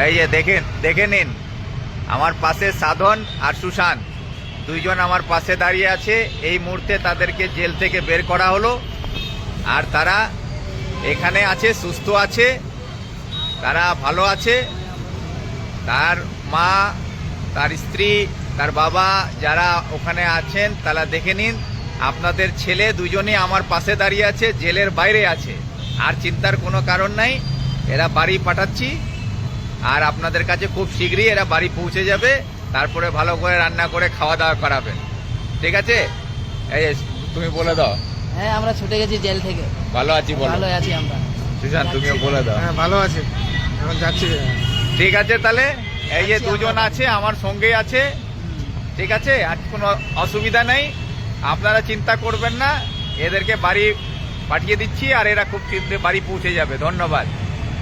এই যে দেখে নিন, আমার পাশে সাধন আর সুশান্ত দুইজন আমার পাশে দাঁড়িয়ে আছে। এই মুহূর্তে তাদেরকে জেল থেকে বের করা হলো, আর তারা এখানে আছে, সুস্থ আছে, তারা ভালো আছে। তার মা, তার স্ত্রী, তার বাবা যারা ওখানে আছেন তারা দেখে নিন। আপনাদের ছেলে দুজনেই আমার পাশে দাঁড়িয়ে আছে, জেলের বাইরে আছে। আর চিন্তার কোনো কারণ নাই, এরা বাড়ি পাঠাচ্ছি, আর আপনাদের কাছে খুব শীঘ্রই এরা বাড়ি পৌঁছে যাবে। তারপরে ভালো করে রান্না করে খাওয়া দাওয়া করাবেন, ঠিক আছে? এই তুমি বলে দাও। হ্যাঁ, আমরা ছুটে গেছি জেল থেকে, ভালো আছি বলো। ভালো আছি আমরা। সুশান্ত তুমিও বলে দাও। হ্যাঁ, ভালো আছে, এখন যাচ্ছি। ঠিক আছে, তাহলে এই যে দুজন আছে আমার সঙ্গেই আছে, ঠিক আছে? আর কোনো অসুবিধা নেই, আপনারা চিন্তা করবেন না। এদেরকে বাড়ি পাঠিয়ে দিচ্ছি, আর এরা খুব শীঘ্রই বাড়ি পৌঁছে যাবে। ধন্যবাদ।